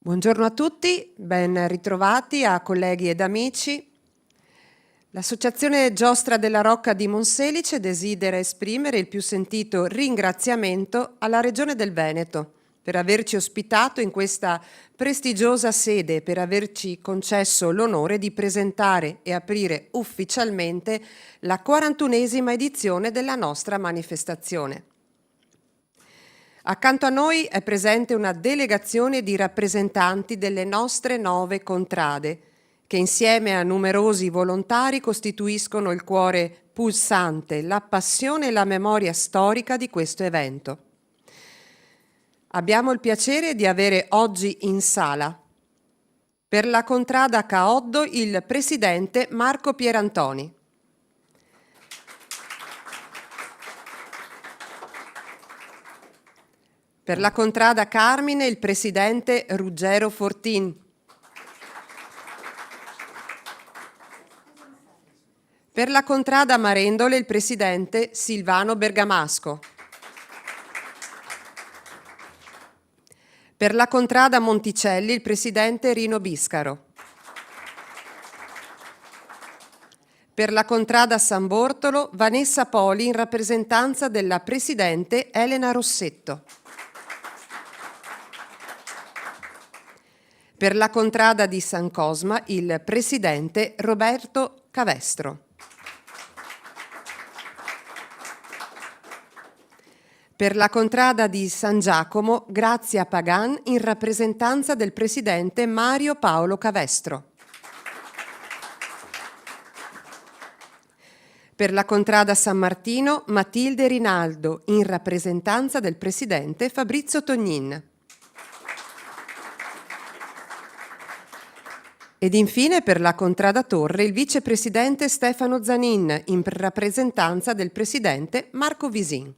Buongiorno a tutti, ben ritrovati a colleghi ed amici. L'Associazione Giostra della Rocca di Monselice desidera esprimere il più sentito ringraziamento alla Regione del Veneto per averci ospitato in questa prestigiosa sede e per averci concesso l'onore di presentare e aprire ufficialmente la 41esima edizione della nostra manifestazione. Accanto a noi è presente una delegazione di rappresentanti delle nostre 9 contrade, che insieme a numerosi volontari costituiscono il cuore pulsante, la passione e la memoria storica di questo evento. Abbiamo il piacere di avere oggi in sala, per la contrada Caoddo, il presidente Marco Pierantoni. Per la contrada Carmine, il presidente Ruggero Fortin. Per la contrada Marendole, il presidente Silvano Bergamasco. Per la contrada Monticelli, il presidente Rino Biscaro. Per la contrada San Bortolo, Vanessa Poli in rappresentanza della presidente Elena Rossetto. Per la contrada di San Cosma, il presidente Roberto Cavestro. Per la contrada di San Giacomo, Grazia Pagan in rappresentanza del presidente Mario Paolo Cavestro. Per la contrada San Martino, Matilde Rinaldo in rappresentanza del presidente Fabrizio Tognin. Ed infine per la contrada Torre il vicepresidente Stefano Zanin in rappresentanza del presidente Marco Visin.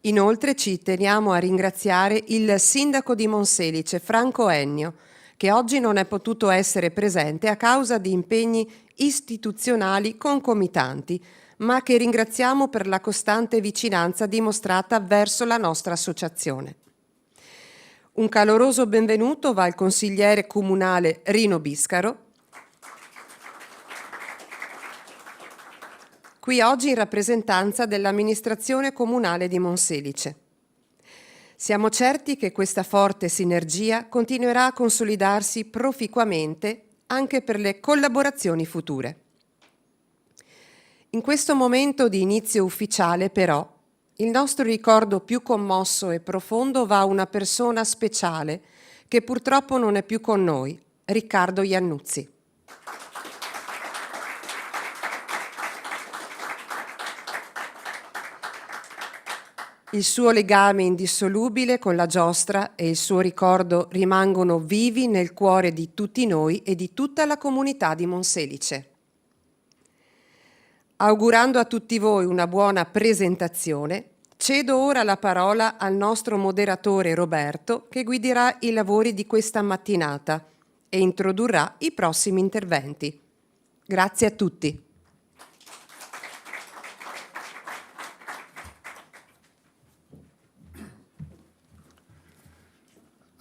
Inoltre ci teniamo a ringraziare il sindaco di Monselice, Franco Ennio, che oggi non è potuto essere presente a causa di impegni istituzionali concomitanti, ma che ringraziamo per la costante vicinanza dimostrata verso la nostra associazione. Un caloroso benvenuto va al consigliere comunale Rino Biscaro, qui oggi in rappresentanza dell'amministrazione comunale di Monselice. Siamo certi che questa forte sinergia continuerà a consolidarsi proficuamente anche per le collaborazioni future. In questo momento di inizio ufficiale, però, il nostro ricordo più commosso e profondo va a una persona speciale che purtroppo non è più con noi, Riccardo Iannuzzi. Il suo legame indissolubile con la giostra e il suo ricordo rimangono vivi nel cuore di tutti noi e di tutta la comunità di Monselice. Augurando a tutti voi una buona presentazione, cedo ora la parola al nostro moderatore Roberto, che guiderà i lavori di questa mattinata e introdurrà i prossimi interventi. Grazie a tutti.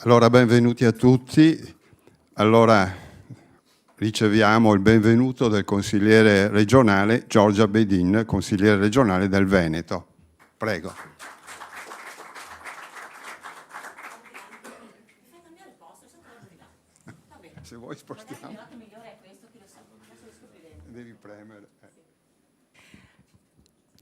Allora, benvenuti a tutti. Allora, riceviamo il benvenuto del consigliere regionale Giorgia Bedin, consigliere regionale del Veneto. Prego. Se vuoi spostiamo. Devi premere.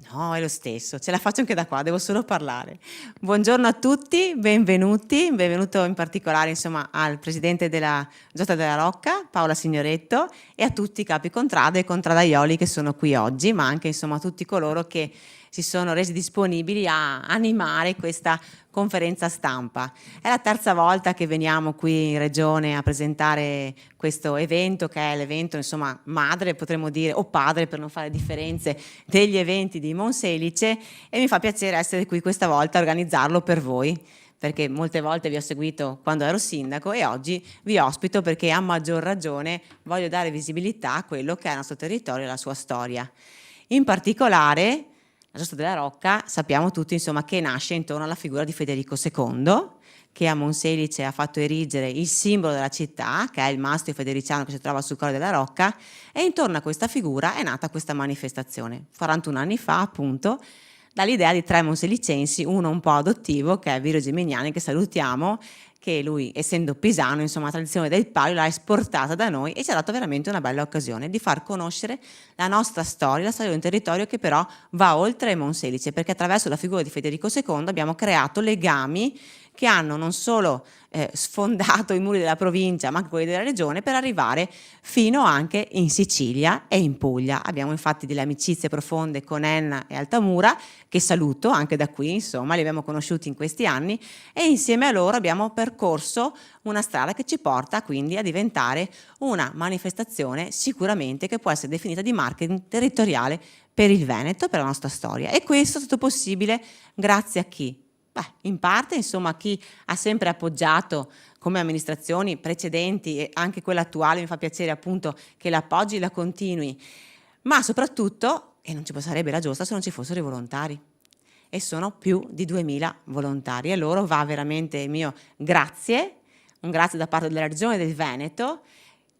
No, è lo stesso, ce la faccio anche da qua, devo solo parlare. Buongiorno a tutti, benvenuti, benvenuto in particolare insomma al presidente della Giostra della Rocca, Paola Signoretto, e a tutti i capi contrade e contradaioli che sono qui oggi, ma anche insomma a tutti coloro che si sono resi disponibili a animare questa conferenza stampa. È la terza volta che veniamo qui in Regione a presentare questo evento, che è l'evento insomma madre, potremmo dire, o padre per non fare differenze, degli eventi di Monselice, e mi fa piacere essere qui questa volta a organizzarlo per voi, perché molte volte vi ho seguito quando ero sindaco e oggi vi ospito perché a maggior ragione voglio dare visibilità a quello che è il nostro territorio e la sua storia. In particolare La Giostra della Rocca sappiamo tutti insomma che nasce intorno alla figura di Federico II, che a Monselice ha fatto erigere il simbolo della città, che è il mastio federiciano che si trova sul Colle della Rocca, e intorno a questa figura è nata questa manifestazione, 41 anni fa appunto, dall'idea di 3 monselicensi, uno un po' adottivo, che è Virio Gimignani, che salutiamo, che lui, essendo pisano, insomma, la tradizione del palio l'ha esportata da noi e ci ha dato veramente una bella occasione di far conoscere la nostra storia, la storia di un territorio che però va oltre Monselice, perché attraverso la figura di Federico II abbiamo creato legami che hanno non solo sfondato i muri della provincia, ma anche quelli della regione, per arrivare fino anche in Sicilia e in Puglia. Abbiamo infatti delle amicizie profonde con Enna e Altamura, che saluto anche da qui, insomma, li abbiamo conosciuti in questi anni, e insieme a loro abbiamo percorso una strada che ci porta quindi a diventare una manifestazione sicuramente che può essere definita di marketing territoriale per il Veneto, per la nostra storia. E questo è stato possibile grazie a chi? In parte, insomma, chi ha sempre appoggiato come amministrazioni precedenti e anche quella attuale, mi fa piacere appunto che l'appoggi e la continui, ma soprattutto, e non ci sarebbe la Giostra se non ci fossero i volontari, e sono più di 2000 volontari, e a loro va veramente il mio grazie, un grazie da parte della Regione del Veneto,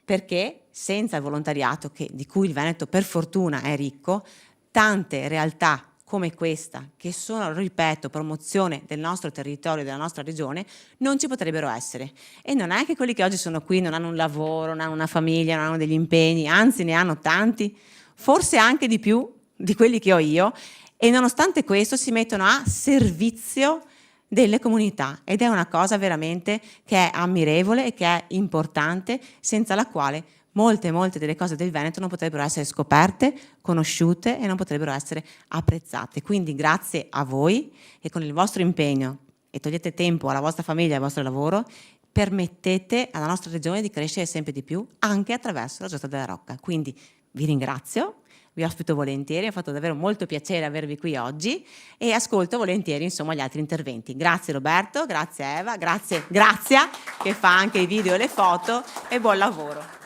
perché senza il volontariato, di cui il Veneto per fortuna è ricco, tante realtà come questa, che sono, ripeto, promozione del nostro territorio, della nostra regione, non ci potrebbero essere. E non è che quelli che oggi sono qui non hanno un lavoro, non hanno una famiglia, non hanno degli impegni, anzi ne hanno tanti, forse anche di più di quelli che ho io, e nonostante questo si mettono a servizio delle comunità, ed è una cosa veramente che è ammirevole e che è importante, senza la quale molte delle cose del Veneto non potrebbero essere scoperte, conosciute e non potrebbero essere apprezzate. Quindi grazie a voi, che con il vostro impegno e togliete tempo alla vostra famiglia e al vostro lavoro, permettete alla nostra regione di crescere sempre di più anche attraverso la Giostra della Rocca. Quindi vi ringrazio, vi ospito volentieri, mi ha fatto davvero molto piacere avervi qui oggi e ascolto volentieri insomma gli altri interventi. Grazie Roberto, grazie Eva, grazie Grazia che fa anche i video e le foto, e buon lavoro.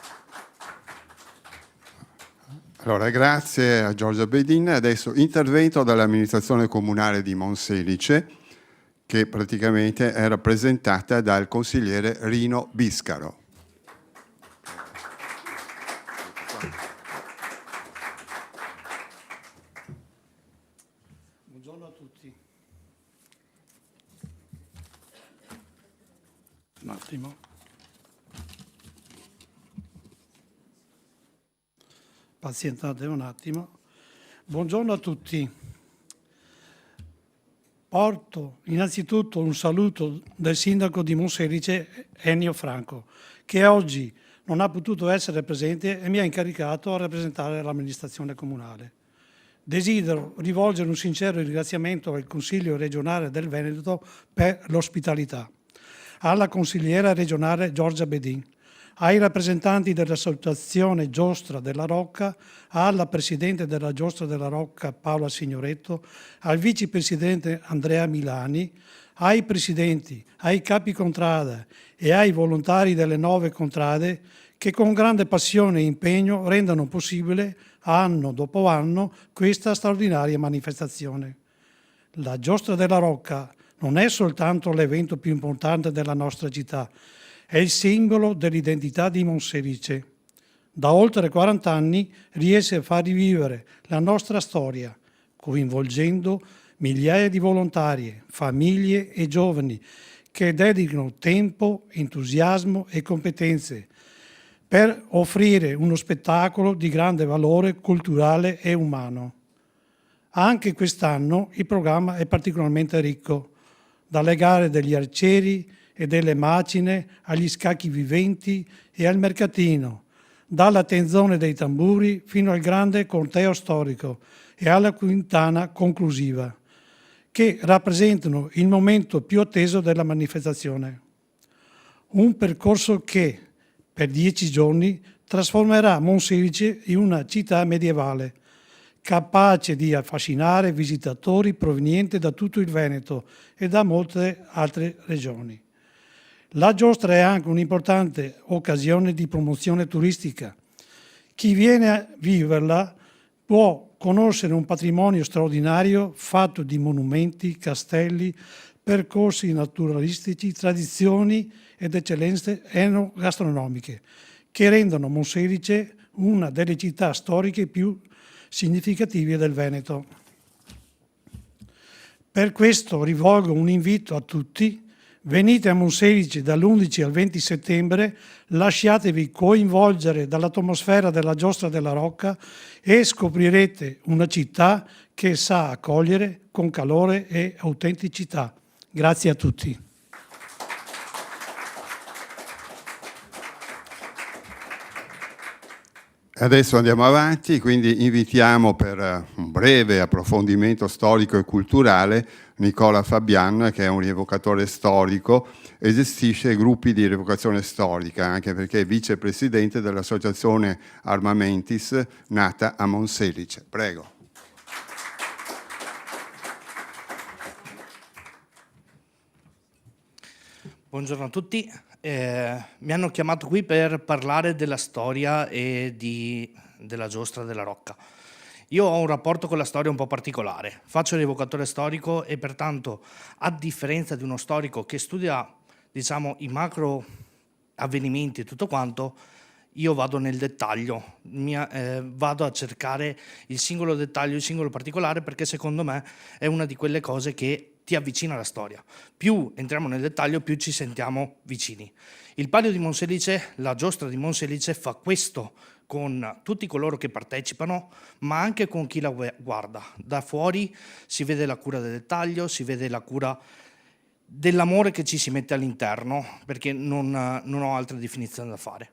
Allora, grazie a Giorgia Bedin. Adesso intervento dall'amministrazione comunale di Monselice, che praticamente è rappresentata dal consigliere Rino Biscaro. Buongiorno a tutti. Un attimo. Pazientate un attimo. Buongiorno a tutti. Porto innanzitutto un saluto del sindaco di Monselice, Ennio Franco, che oggi non ha potuto essere presente e mi ha incaricato a rappresentare l'amministrazione comunale. Desidero rivolgere un sincero ringraziamento al Consiglio regionale del Veneto per l'ospitalità, alla consigliera regionale Giorgia Bedin, ai rappresentanti dell'Associazione Giostra della Rocca, alla Presidente della Giostra della Rocca Paola Signoretto, al Vicepresidente Andrea Milani, ai Presidenti, ai Capi Contrada e ai volontari delle 9 contrade che con grande passione e impegno rendono possibile anno dopo anno questa straordinaria manifestazione. La Giostra della Rocca non è soltanto l'evento più importante della nostra città, è il simbolo dell'identità di Monselice. Da oltre 40 anni riesce a far rivivere la nostra storia, coinvolgendo migliaia di volontarie, famiglie e giovani che dedicano tempo, entusiasmo e competenze per offrire uno spettacolo di grande valore culturale e umano. Anche quest'anno il programma è particolarmente ricco, dalle gare degli arcieri e delle macine agli scacchi viventi e al mercatino, dalla tenzone dei tamburi fino al grande corteo storico e alla quintana conclusiva, che rappresentano il momento più atteso della manifestazione. Un percorso che, per 10 giorni, trasformerà Monselice in una città medievale, capace di affascinare visitatori provenienti da tutto il Veneto e da molte altre regioni. La giostra è anche un'importante occasione di promozione turistica. Chi viene a viverla può conoscere un patrimonio straordinario fatto di monumenti, castelli, percorsi naturalistici, tradizioni ed eccellenze enogastronomiche che rendono Monselice una delle città storiche più significative del Veneto. Per questo rivolgo un invito a tutti: venite a Monselice dall'11 al 20 settembre, lasciatevi coinvolgere dall'atmosfera della Giostra della Rocca e scoprirete una città che sa accogliere con calore e autenticità. Grazie a tutti. Adesso andiamo avanti, quindi invitiamo per un breve approfondimento storico e culturale Nicola Fabian, che è un rievocatore storico e gestisce gruppi di rievocazione storica, anche perché è vicepresidente dell'associazione Armamentis nata a Monselice. Prego. Buongiorno a tutti. Mi hanno chiamato qui per parlare della storia e della Giostra della Rocca. Io ho un rapporto con la storia un po' particolare. Faccio l'evocatore storico e pertanto, a differenza di uno storico che studia, diciamo, i macro avvenimenti e tutto quanto, io vado nel dettaglio, vado a cercare il singolo dettaglio, il singolo particolare, perché secondo me è una di quelle cose che ti avvicina alla storia. Più entriamo nel dettaglio, più ci sentiamo vicini. Il Palio di Monselice, la Giostra di Monselice, fa questo con tutti coloro che partecipano, ma anche con chi la guarda. Da fuori si vede la cura del dettaglio, si vede la cura dell'amore che ci si mette all'interno, perché non ho altre definizioni da fare.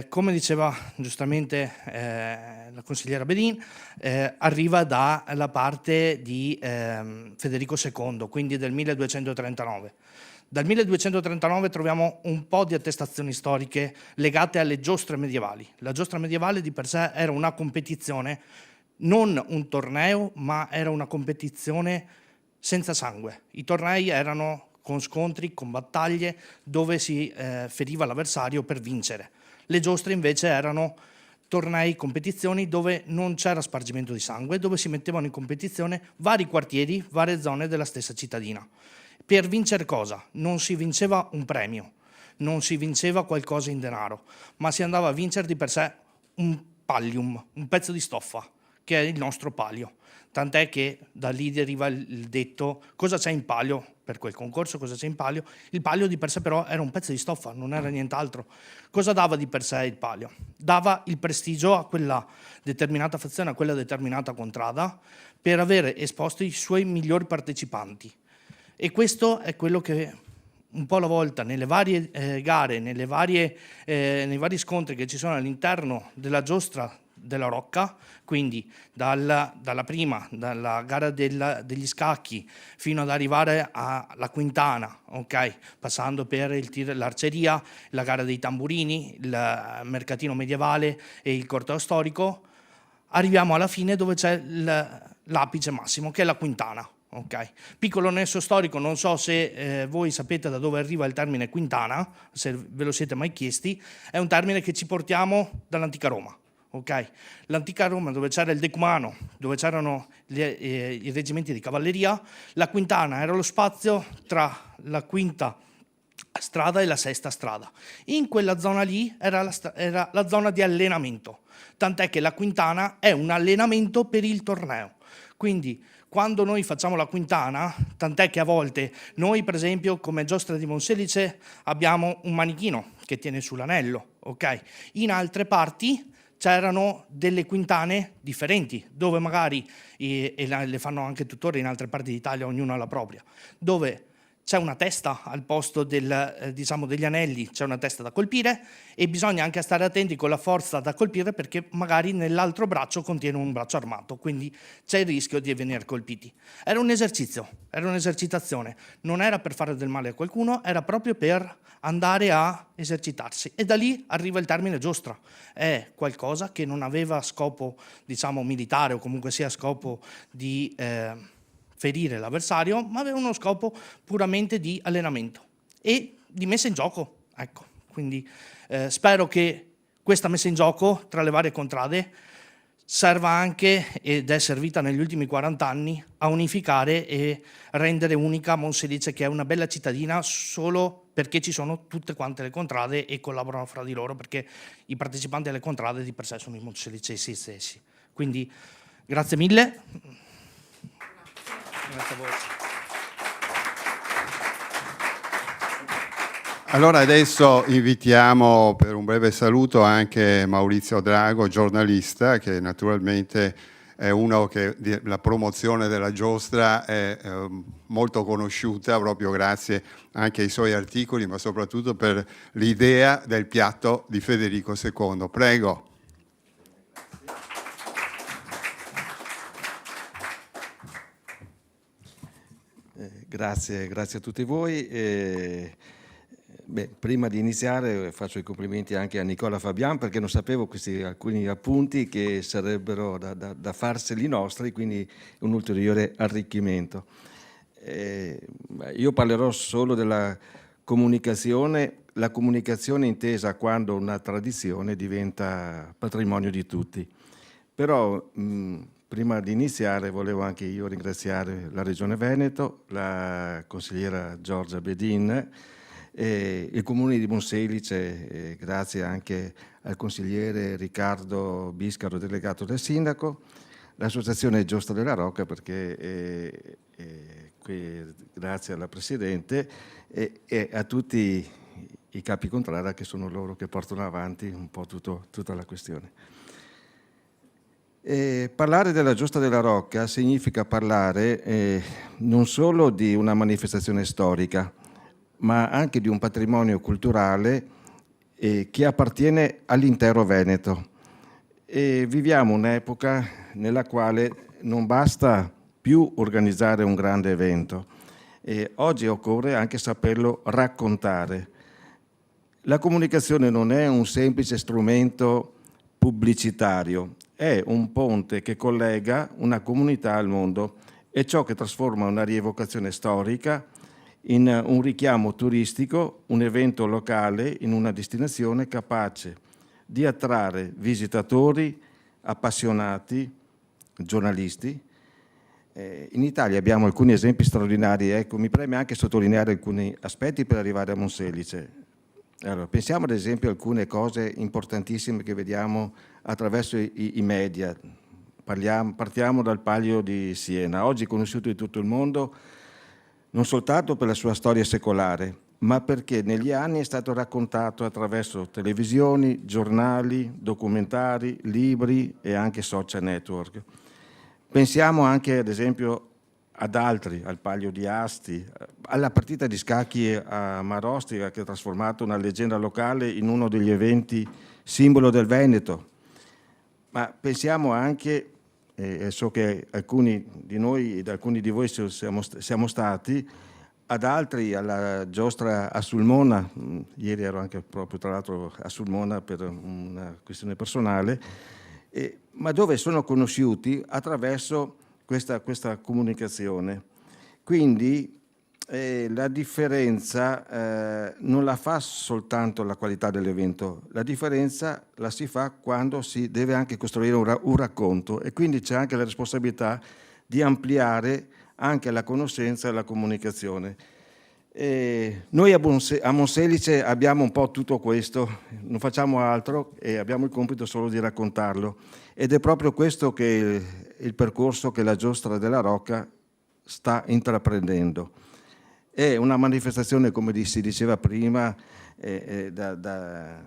Come diceva giustamente la consigliera Bedin, arriva dalla parte di Federico II, quindi del 1239. Dal 1239 troviamo un po' di attestazioni storiche legate alle giostre medievali. La giostra medievale di per sé era una competizione, non un torneo, ma era una competizione senza sangue. I tornei erano con scontri, con battaglie, dove si feriva l'avversario per vincere. Le giostre invece erano tornei, competizioni dove non c'era spargimento di sangue, dove si mettevano in competizione vari quartieri, varie zone della stessa cittadina. Per vincere cosa? Non si vinceva un premio, non si vinceva qualcosa in denaro, ma si andava a vincere di per sé un pallium, un pezzo di stoffa, che è il nostro palio. Tant'è che da lì deriva il detto: cosa c'è in palio? Per quel concorso cosa c'è in palio? Il palio di per sé però era un pezzo di stoffa, non era nient'altro. Cosa dava di per sé il palio? Dava il prestigio a quella determinata fazione, a quella determinata contrada, per avere esposto i suoi migliori partecipanti. E questo è quello che un po' alla volta nelle varie gare, nei vari scontri che ci sono all'interno della Giostra della Rocca, quindi dalla prima, dalla gara degli scacchi fino ad arrivare alla quintana, okay? Passando per l'arceria, la gara dei tamburini, il mercatino medievale e il corteo storico, arriviamo alla fine dove c'è l'apice massimo, che è la quintana. Okay. Piccolo nesso storico, non so se voi sapete da dove arriva il termine quintana, se ve lo siete mai chiesti, è un termine che ci portiamo dall'antica Roma. Okay. L'antica Roma, dove c'era il decumano, dove c'erano i reggimenti di cavalleria, la quintana era lo spazio tra la quinta strada e la sesta strada. In quella zona lì era la zona di allenamento, tant'è che la quintana è un allenamento per il torneo. Quindi quando noi facciamo la quintana, tant'è che a volte noi, per esempio, come Giostra di Monselice, abbiamo un manichino che tiene sull'anello, ok? In altre parti c'erano delle quintane differenti, dove magari, e le fanno anche tuttora in altre parti d'Italia, ognuno ha la propria, dove c'è una testa al posto degli anelli, c'è una testa da colpire, e bisogna anche stare attenti con la forza da colpire, perché magari nell'altro braccio contiene un braccio armato, quindi c'è il rischio di venire colpiti. Era un esercizio, era un'esercitazione, non era per fare del male a qualcuno, era proprio per andare a esercitarsi, e da lì arriva il termine giostra. È qualcosa che non aveva scopo, diciamo, militare, o comunque sia scopo di ferire l'avversario, ma aveva uno scopo puramente di allenamento e di messa in gioco. Ecco, quindi spero che questa messa in gioco tra le varie contrade serva anche, ed è servita negli ultimi 40 anni, a unificare e rendere unica Monselice, che è una bella cittadina solo perché ci sono tutte quante le contrade e collaborano fra di loro, perché i partecipanti alle contrade di per sé sono i monselicesi stessi. Quindi grazie mille. Grazie a voi. Allora adesso invitiamo per un breve saluto anche Maurizio Drago, giornalista, che naturalmente è uno che la promozione della giostra è molto conosciuta proprio grazie anche ai suoi articoli, ma soprattutto per l'idea del piatto di Federico II. Prego. Grazie a tutti voi. Prima di iniziare faccio i complimenti anche a Nicola Fabian, perché non sapevo questi alcuni appunti che sarebbero da farseli nostri, quindi un ulteriore arricchimento. Io parlerò solo della comunicazione, la comunicazione intesa quando una tradizione diventa patrimonio di tutti. Però prima di iniziare volevo anche io ringraziare la Regione Veneto, la consigliera Giorgia Bedin, il Comune di Monselice, grazie anche al consigliere Riccardo Biscaro, delegato del sindaco, l'associazione Giostra della Rocca, perché qui, grazie alla Presidente e a tutti i capi contrada, che sono loro che portano avanti un po' tutta la questione. Parlare della Giostra della Rocca significa parlare non solo di una manifestazione storica, ma anche di un patrimonio culturale che appartiene all'intero Veneto. E viviamo un'epoca nella quale non basta più organizzare un grande evento, e oggi occorre anche saperlo raccontare. La comunicazione non è un semplice strumento pubblicitario, è un ponte che collega una comunità al mondo, è ciò che trasforma una rievocazione storica in un richiamo turistico, un evento locale in una destinazione capace di attrarre visitatori, appassionati, giornalisti. In Italia abbiamo alcuni esempi straordinari, ecco, mi preme anche sottolineare alcuni aspetti per arrivare a Monselice. Allora, pensiamo ad esempio a alcune cose importantissime che vediamo attraverso i media. Partiamo dal Palio di Siena, oggi conosciuto in tutto il mondo non soltanto per la sua storia secolare, ma perché negli anni è stato raccontato attraverso televisioni, giornali, documentari, libri e anche social network. Pensiamo anche ad esempio ad altri, al Palio di Asti, alla partita di scacchi a Marostica, che ha trasformato una leggenda locale in uno degli eventi simbolo del Veneto. Ma pensiamo anche, so che alcuni di noi ed alcuni di voi siamo stati, ad altri, alla giostra a Sulmona. Ieri ero anche proprio tra l'altro a Sulmona per una questione personale, ma dove sono conosciuti attraverso questa comunicazione. Quindi la differenza non la fa soltanto la qualità dell'evento, la differenza la si fa quando si deve anche costruire un racconto, e quindi c'è anche la responsabilità di ampliare anche la conoscenza e la comunicazione. Noi a Monselice abbiamo un po' tutto questo, non facciamo altro e abbiamo il compito solo di raccontarlo, ed è proprio questo che è il percorso che la Giostra della Rocca sta intraprendendo. È una manifestazione, come si diceva prima, dalla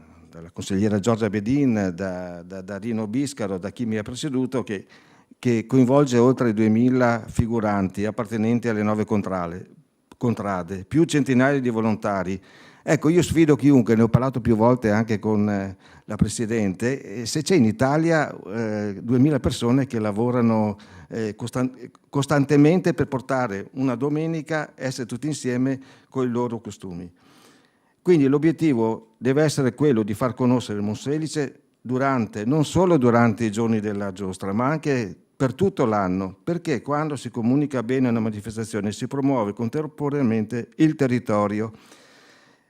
consigliera Giorgia Bedin, da Rino Biscaro, da chi mi ha preceduto, che coinvolge oltre 2000 figuranti appartenenti alle 9 contrade, più centinaia di volontari. Ecco, io sfido chiunque, ne ho parlato più volte anche con la Presidente, se c'è in Italia 2000 persone che lavorano costantemente per portare una domenica, essere tutti insieme con i loro costumi. Quindi l'obiettivo deve essere quello di far conoscere Monselice non solo durante i giorni della giostra, ma anche per tutto l'anno, perché quando si comunica bene una manifestazione si promuove contemporaneamente il territorio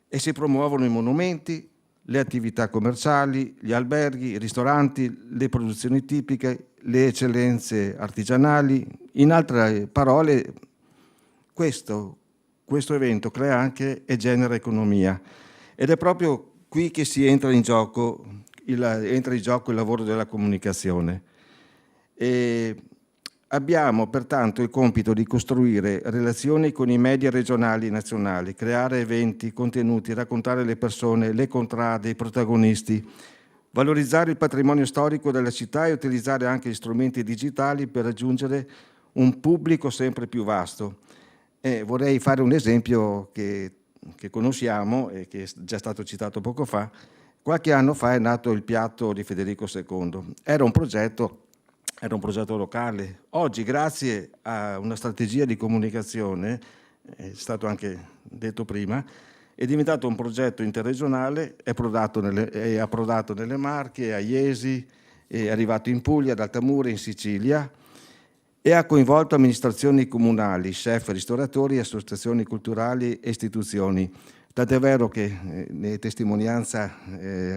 e si promuovono i monumenti, le attività commerciali, gli alberghi, i ristoranti, le produzioni tipiche, le eccellenze artigianali. In altre parole, questo evento crea anche e genera economia, ed è proprio qui che si entra in gioco il lavoro della comunicazione. E abbiamo pertanto il compito di costruire relazioni con i media regionali e nazionali, creare eventi, contenuti, raccontare le persone, le contrade, i protagonisti, valorizzare il patrimonio storico della città e utilizzare anche gli strumenti digitali per raggiungere un pubblico sempre più vasto. Vorrei fare un esempio che conosciamo e che è già stato citato poco fa. Qualche anno fa è nato il piatto di Federico II. Era un progetto locale. Oggi, grazie a una strategia di comunicazione, è stato anche detto prima, è diventato un progetto interregionale, è approdato nelle Marche, a Iesi, è arrivato in Puglia, ad Altamura, in Sicilia, e ha coinvolto amministrazioni comunali, chef, ristoratori, associazioni culturali e istituzioni. Tant'è vero che ne è testimonianza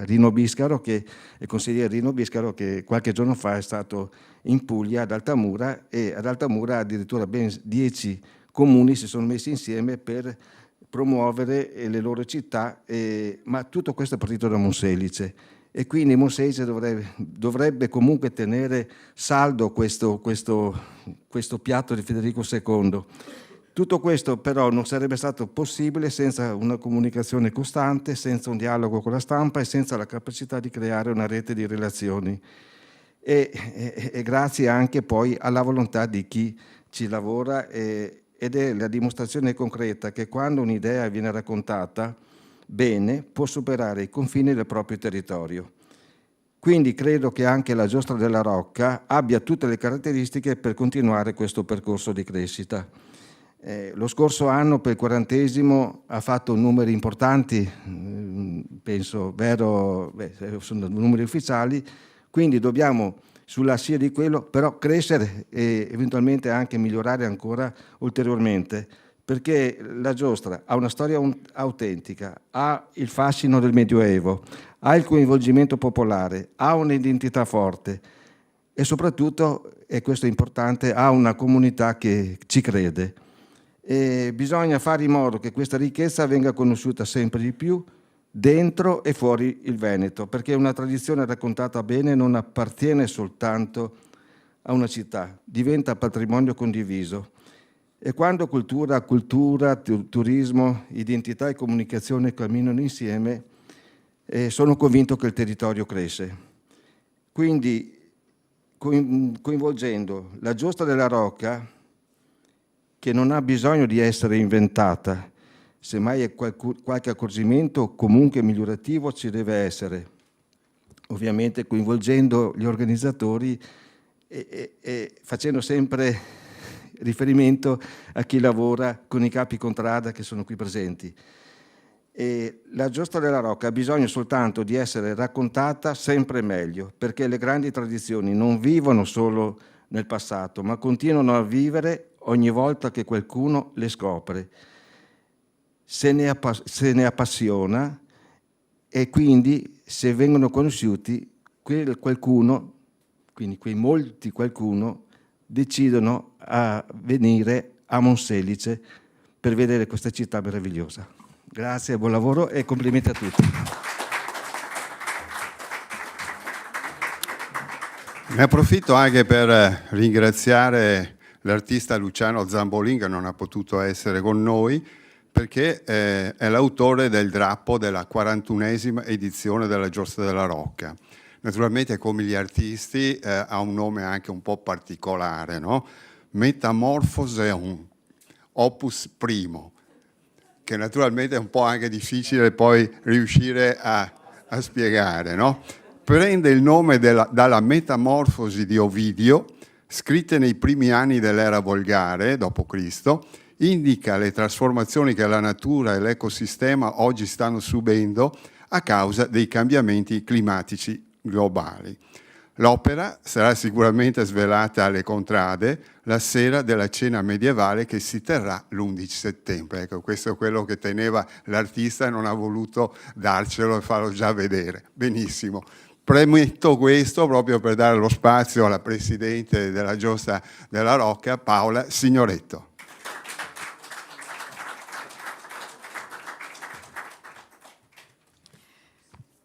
Rino Biscaro, il consigliere Rino Biscaro, che qualche giorno fa è stato in Puglia, ad Altamura, e ad Altamura addirittura ben 10 comuni si sono messi insieme per promuovere le loro città, ma tutto questo è partito da Monselice. E quindi Monselice dovrebbe comunque tenere saldo questo piatto di Federico II. Tutto questo però non sarebbe stato possibile senza una comunicazione costante, senza un dialogo con la stampa e senza la capacità di creare una rete di relazioni. E grazie anche poi alla volontà di chi ci lavora, ed è la dimostrazione concreta che quando un'idea viene raccontata bene può superare i confini del proprio territorio. Quindi credo che anche la Giostra della Rocca abbia tutte le caratteristiche per continuare questo percorso di crescita. Lo scorso anno per il 40° ha fatto numeri importanti, penso, sono numeri ufficiali, quindi dobbiamo sulla scia di quello però crescere e eventualmente anche migliorare ancora ulteriormente, perché la giostra ha una storia autentica, ha il fascino del Medioevo, ha il coinvolgimento popolare, ha un'identità forte e soprattutto, e questo è importante, ha una comunità che ci crede. E bisogna fare in modo che questa ricchezza venga conosciuta sempre di più dentro e fuori il Veneto, perché una tradizione raccontata bene non appartiene soltanto a una città, diventa patrimonio condiviso. E quando cultura, turismo, identità e comunicazione camminano insieme, sono convinto che il territorio cresce. Quindi, coinvolgendo la Giostra della Rocca, che non ha bisogno di essere inventata, semmai qualche accorgimento comunque migliorativo ci deve essere, ovviamente coinvolgendo gli organizzatori e facendo sempre riferimento a chi lavora con i capi contrada che sono qui presenti. E la Giostra della Rocca ha bisogno soltanto di essere raccontata sempre meglio, perché le grandi tradizioni non vivono solo nel passato, ma continuano a vivere ogni volta che qualcuno le scopre, se ne appassiona, e quindi se vengono conosciuti quel qualcuno, quindi quei molti qualcuno, decidono a venire a Monselice per vedere questa città meravigliosa. Grazie, buon lavoro e complimenti a tutti. Ne approfitto anche per ringraziare l'artista Luciano Zambolin, che non ha potuto essere con noi, perché è l'autore del drappo della 41esima edizione della Giostra della Rocca. Naturalmente, come gli artisti, ha un nome anche un po' particolare, no? Metamorphoseum, opus primo, che naturalmente è un po' anche difficile poi riuscire a spiegare, no? Prende il nome dalla Metamorfosi di Ovidio, scritte nei primi anni dell'era volgare, d.C., indica le trasformazioni che la natura e l'ecosistema oggi stanno subendo a causa dei cambiamenti climatici globali. L'opera sarà sicuramente svelata alle contrade la sera della cena medievale che si terrà l'11 settembre. Ecco, questo è quello che teneva l'artista e non ha voluto darcelo e farlo già vedere. Benissimo. Premetto questo proprio per dare lo spazio alla Presidente della Giostra della Rocca, Paola Signoretto.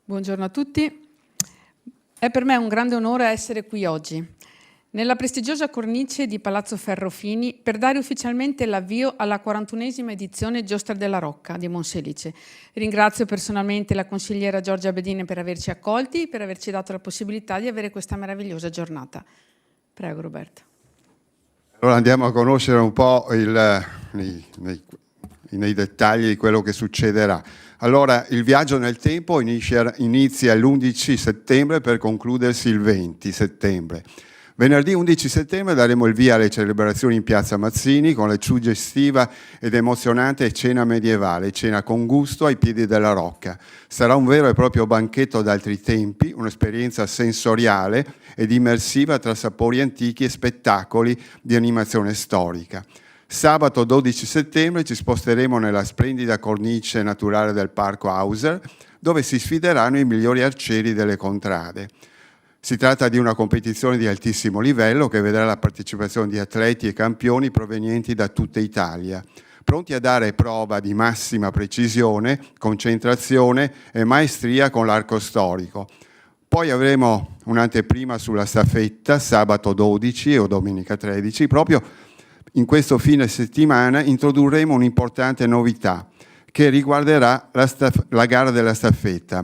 Buongiorno a tutti. È per me un grande onore essere qui oggi, nella prestigiosa cornice di Palazzo Ferrofini, per dare ufficialmente l'avvio alla 41esima edizione Giostra della Rocca di Monselice. Ringrazio personalmente la consigliera Giorgia Bedin per averci accolti, per averci dato la possibilità di avere questa meravigliosa giornata. Prego, Roberto. Allora andiamo a conoscere un po' nei dettagli di quello che succederà. Allora, il viaggio nel tempo inizia l'11 settembre per concludersi il 20 settembre. Venerdì 11 settembre daremo il via alle celebrazioni in Piazza Mazzini con la suggestiva ed emozionante cena medievale, cena con gusto ai piedi della Rocca. Sarà un vero e proprio banchetto d'altri tempi, un'esperienza sensoriale ed immersiva tra sapori antichi e spettacoli di animazione storica. Sabato 12 settembre ci sposteremo nella splendida cornice naturale del Parco Hauser, dove si sfideranno i migliori arcieri delle contrade. Si tratta di una competizione di altissimo livello che vedrà la partecipazione di atleti e campioni provenienti da tutta Italia, pronti a dare prova di massima precisione, concentrazione e maestria con l'arco storico. Poi avremo un'anteprima sulla staffetta sabato 12 o domenica 13, proprio in questo fine settimana introdurremo un'importante novità che riguarderà la gara della staffetta.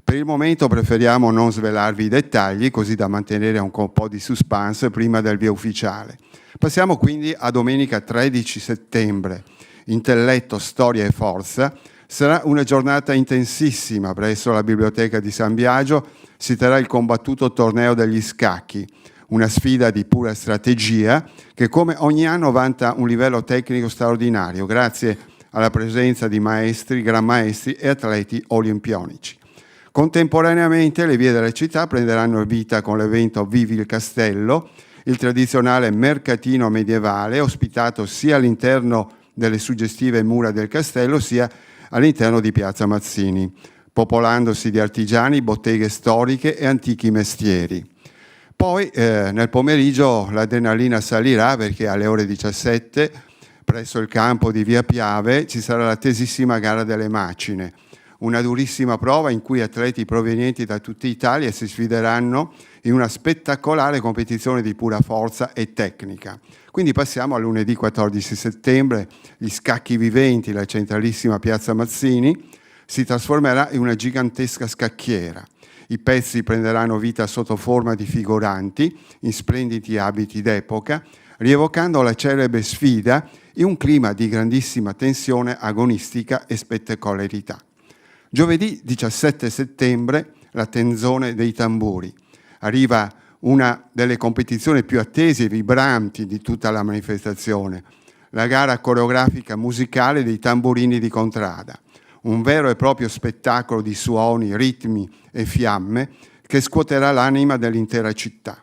Per il momento preferiamo non svelarvi i dettagli, così da mantenere un po' di suspense prima del via ufficiale. Passiamo quindi a domenica 13 settembre. Intelletto, storia e forza. Sarà una giornata intensissima presso la Biblioteca di San Biagio. Si terrà il combattuto torneo degli scacchi, una sfida di pura strategia che come ogni anno vanta un livello tecnico straordinario grazie alla presenza di maestri, gran maestri e atleti olimpionici. Contemporaneamente le vie della città prenderanno vita con l'evento Vivi il Castello, il tradizionale mercatino medievale ospitato sia all'interno delle suggestive mura del castello sia all'interno di Piazza Mazzini, popolandosi di artigiani, botteghe storiche e antichi mestieri. Poi nel pomeriggio l'adrenalina salirà perché alle ore 17 presso il campo di Via Piave ci sarà la tesissima gara delle macine, una durissima prova in cui atleti provenienti da tutta Italia si sfideranno in una spettacolare competizione di pura forza e tecnica. Quindi passiamo a lunedì 14 settembre, gli scacchi viventi, la centralissima Piazza Mazzini si trasformerà in una gigantesca scacchiera. I pezzi prenderanno vita sotto forma di figuranti in splendidi abiti d'epoca, rievocando la celebre sfida in un clima di grandissima tensione agonistica e spettacolarità. Giovedì 17 settembre, la Tenzone dei tamburi. Arriva una delle competizioni più attese e vibranti di tutta la manifestazione, la gara coreografica musicale dei tamburini di Contrada. Un vero e proprio spettacolo di suoni, ritmi e fiamme che scuoterà l'anima dell'intera città.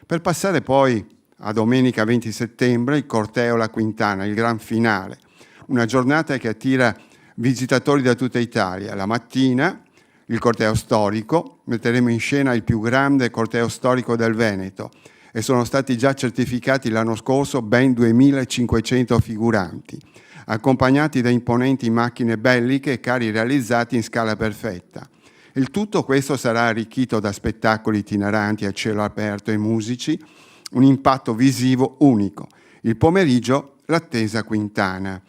Per passare poi a domenica 20 settembre, il corteo La Quintana, il gran finale, una giornata che attira visitatori da tutta Italia. La mattina il corteo storico, metteremo in scena il più grande corteo storico del Veneto e sono stati già certificati l'anno scorso ben 2500 figuranti, accompagnati da imponenti macchine belliche e carri realizzati in scala perfetta. Il tutto questo sarà arricchito da spettacoli itineranti a cielo aperto e musici, un impatto visivo unico. Il pomeriggio l'attesa quintana.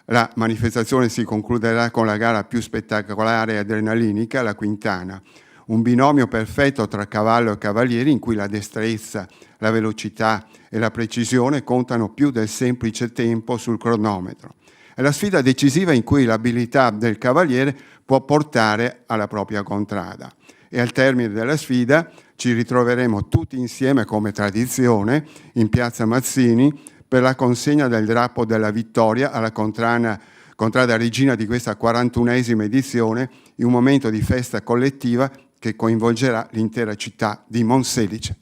La manifestazione si concluderà con la gara più spettacolare e adrenalinica, la Quintana, un binomio perfetto tra cavallo e cavalieri in cui la destrezza, la velocità e la precisione contano più del semplice tempo sul cronometro. È la sfida decisiva in cui l'abilità del cavaliere può portare alla propria contrada. E al termine della sfida ci ritroveremo tutti insieme come tradizione in Piazza Mazzini per la consegna del drappo della vittoria alla contrada regina di questa 41esima edizione, in un momento di festa collettiva che coinvolgerà l'intera città di Monselice.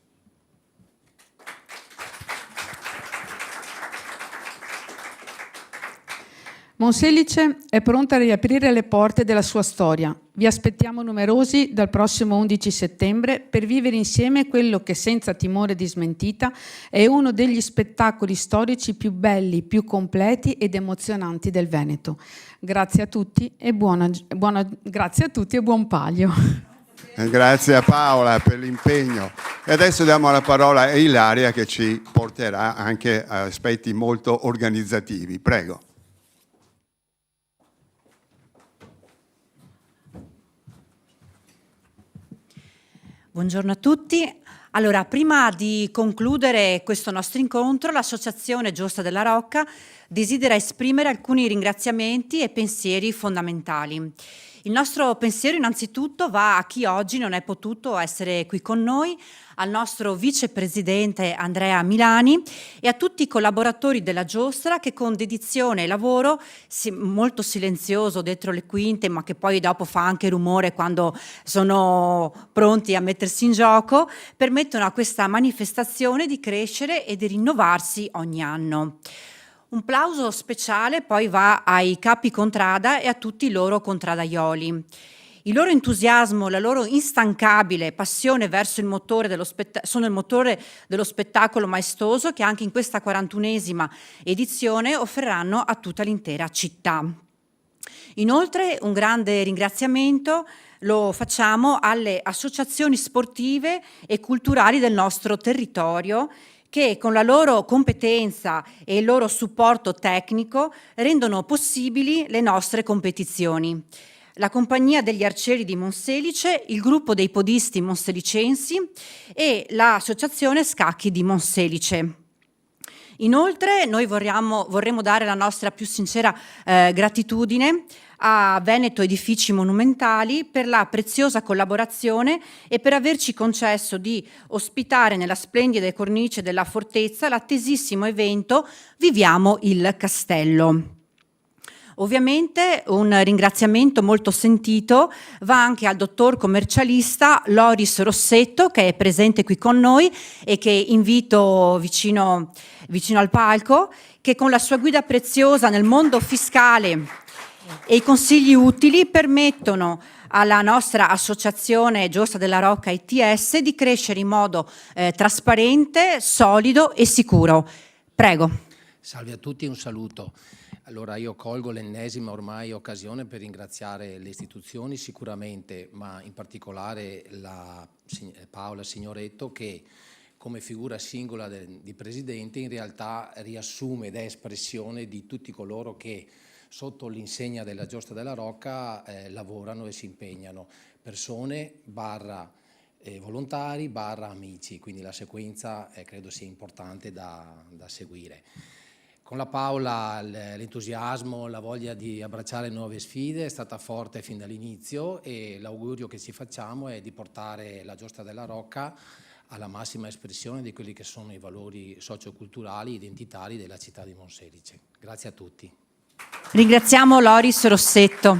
Monselice è pronta a riaprire le porte della sua storia. Vi aspettiamo numerosi dal prossimo 11 settembre per vivere insieme quello che, senza timore di smentita, è uno degli spettacoli storici più belli, più completi ed emozionanti del Veneto. Grazie a tutti e grazie a tutti e buon Palio. Grazie a Paola per l'impegno. E adesso diamo la parola a Ilaria che ci porterà anche a aspetti molto organizzativi. Prego. Buongiorno a tutti. Allora, prima di concludere questo nostro incontro, l'Associazione Giostra della Rocca desidera esprimere alcuni ringraziamenti e pensieri fondamentali. Il nostro pensiero innanzitutto va a chi oggi non è potuto essere qui con noi, al nostro vicepresidente Andrea Milani e a tutti i collaboratori della Giostra che con dedizione e lavoro, molto silenzioso dietro le quinte, ma che poi dopo fa anche rumore quando sono pronti a mettersi in gioco, permettono a questa manifestazione di crescere e di rinnovarsi ogni anno. Un plauso speciale poi va ai capi contrada e a tutti i loro contradaioli. Il loro entusiasmo, la loro instancabile passione verso il motore sono il motore dello spettacolo maestoso che anche in questa 41esima edizione offriranno a tutta l'intera città. Inoltre un grande ringraziamento lo facciamo alle associazioni sportive e culturali del nostro territorio che con la loro competenza e il loro supporto tecnico rendono possibili le nostre competizioni. La Compagnia degli Arcieri di Monselice, il Gruppo dei Podisti Monselicensi e l'Associazione Scacchi di Monselice. Inoltre noi vorremmo dare la nostra più sincera gratitudine a Veneto Edifici Monumentali per la preziosa collaborazione e per averci concesso di ospitare nella splendida cornice della fortezza l'attesissimo evento Viviamo il Castello. Ovviamente un ringraziamento molto sentito va anche al dottor commercialista Loris Rossetto che è presente qui con noi e che invito vicino al palco, che con la sua guida preziosa nel mondo fiscale e i consigli utili permettono alla nostra associazione Giostra della Rocca ITS di crescere in modo trasparente, solido e sicuro. Prego. Salve a tutti, un saluto. Allora io colgo l'ennesima ormai occasione per ringraziare le istituzioni sicuramente, ma in particolare la Paola Signoretto che come figura singola di presidente in realtà riassume ed è espressione di tutti coloro che sotto l'insegna della Giostra della Rocca lavorano e si impegnano, persone barra volontari barra amici, quindi la sequenza credo sia importante da seguire. Con la Paola l'entusiasmo, la voglia di abbracciare nuove sfide è stata forte fin dall'inizio e l'augurio che ci facciamo è di portare la Giostra della Rocca alla massima espressione di quelli che sono i valori socioculturali e identitari della città di Monselice. Grazie a tutti. Ringraziamo Loris Rossetto.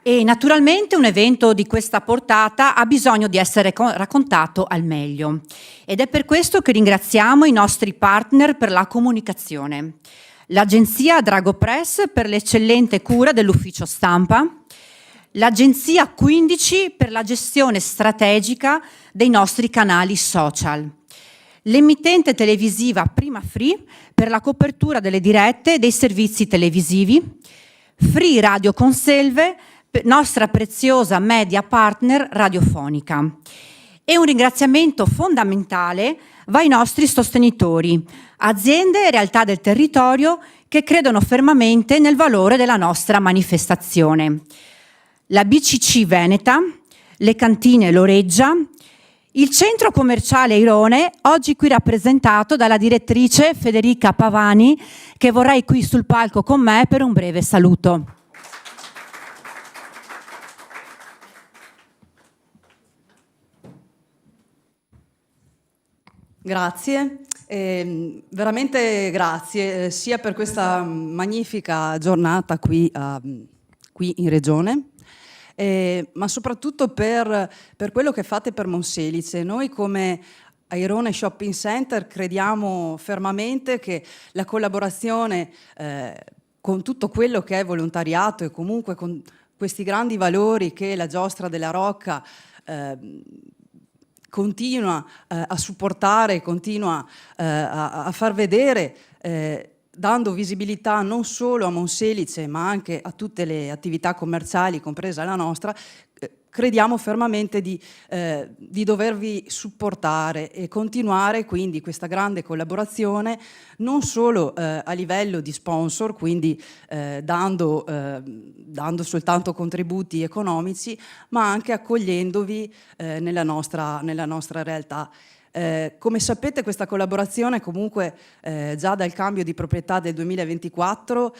E naturalmente un evento di questa portata ha bisogno di essere raccontato al meglio ed è per questo che ringraziamo i nostri partner per la comunicazione, l'agenzia Drago Press per l'eccellente cura dell'ufficio stampa, l'agenzia 15 per la gestione strategica dei nostri canali social, l'emittente televisiva Prima Free per la copertura delle dirette e dei servizi televisivi, Free Radio Conselve, nostra preziosa media partner radiofonica. E un ringraziamento fondamentale va ai nostri sostenitori, aziende e realtà del territorio che credono fermamente nel valore della nostra manifestazione. La BCC Veneta, le cantine Loreggia, il centro commerciale Irone, oggi qui rappresentato dalla direttrice Federica Pavani, che vorrei qui sul palco con me per un breve saluto. Grazie, veramente grazie sia per questa magnifica giornata qui in Regione, ma soprattutto per quello che fate per Monselice. Noi come Airone Shopping Center crediamo fermamente che la collaborazione con tutto quello che è volontariato e comunque con questi grandi valori che la Giostra della Rocca continua a supportare, continua a far vedere, dando visibilità non solo a Monselice ma anche a tutte le attività commerciali, compresa la nostra. Crediamo fermamente di dovervi supportare e continuare quindi questa grande collaborazione non solo a livello di sponsor, quindi dando soltanto contributi economici, ma anche accogliendovi nella nostra realtà. Come sapete, questa collaborazione comunque già dal cambio di proprietà del 2024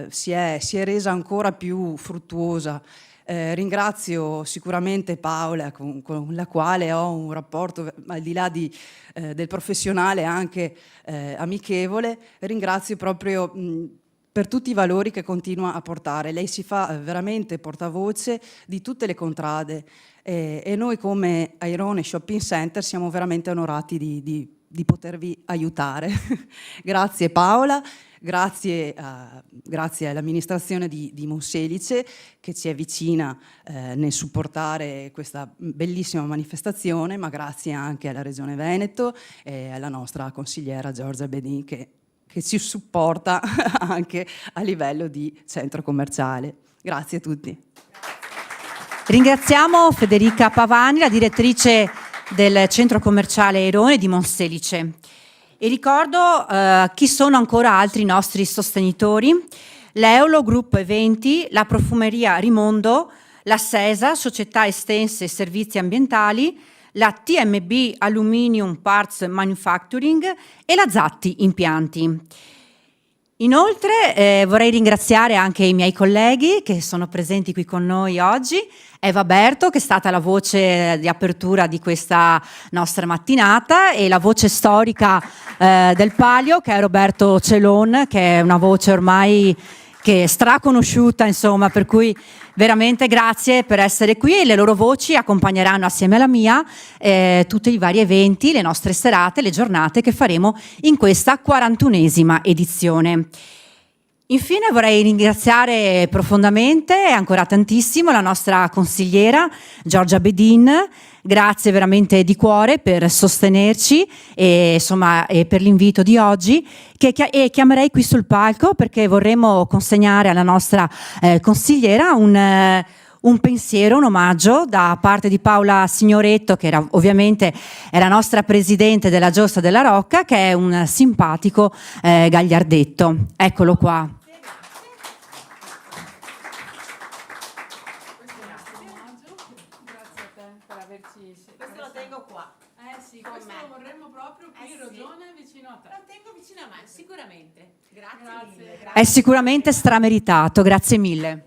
si è resa ancora più fruttuosa. Ringrazio sicuramente Paola, con la quale ho un rapporto al di là del professionale anche amichevole. Ringrazio proprio per tutti i valori che continua a portare. Lei si fa veramente portavoce di tutte le contrade e noi come Airone Shopping Center siamo veramente onorati di potervi aiutare. Grazie Paola. Grazie all'amministrazione di Monselice che ci è vicina nel supportare questa bellissima manifestazione, ma grazie anche alla Regione Veneto e alla nostra consigliera Giorgia Bedin che ci supporta anche a livello di centro commerciale. Grazie a tutti. Ringraziamo Federica Pavani, la direttrice del centro commerciale Airone di Monselice. E ricordo chi sono ancora altri nostri sostenitori: l'Eolo Gruppo Eventi, la Profumeria Rimondo, la SESA, Società Estense e Servizi Ambientali, la TMB Aluminium Parts Manufacturing e la Zatti Impianti. Inoltre vorrei ringraziare anche i miei colleghi che sono presenti qui con noi oggi. Eva Berto, che è stata la voce di apertura di questa nostra mattinata, e la voce storica del Palio, che è Roberto Celon, che è una voce ormai che è straconosciuta, insomma, per cui veramente grazie per essere qui, e le loro voci accompagneranno assieme alla mia tutti i vari eventi, le nostre serate, le giornate che faremo in questa 41esima edizione. Infine vorrei ringraziare profondamente e ancora tantissimo la nostra consigliera Giorgia Bedin. Grazie veramente di cuore per sostenerci e per l'invito di oggi, e chiamerei qui sul palco perché vorremmo consegnare alla nostra consigliera un pensiero, un omaggio da parte di Paola Signoretto, che ovviamente è la nostra presidente della Giostra della Rocca, che è un simpatico gagliardetto. Eccolo qua. Questo lo tengo qua. Sì, questo lo vorremmo proprio qui in Regione vicino a te. Lo tengo vicino a me, sicuramente. Grazie mille. È sicuramente strameritato, grazie mille.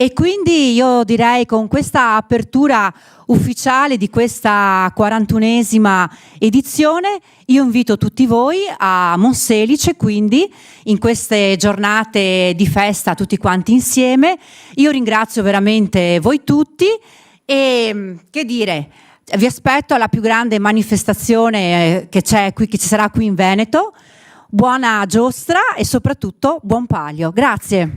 E quindi io direi, con questa apertura ufficiale di questa 41esima edizione, io invito tutti voi a Monselice, quindi in queste giornate di festa tutti quanti insieme. Io ringrazio veramente voi tutti e che dire, vi aspetto alla più grande manifestazione che c'è qui, che ci sarà qui in Veneto. Buona giostra e soprattutto buon Palio. Grazie.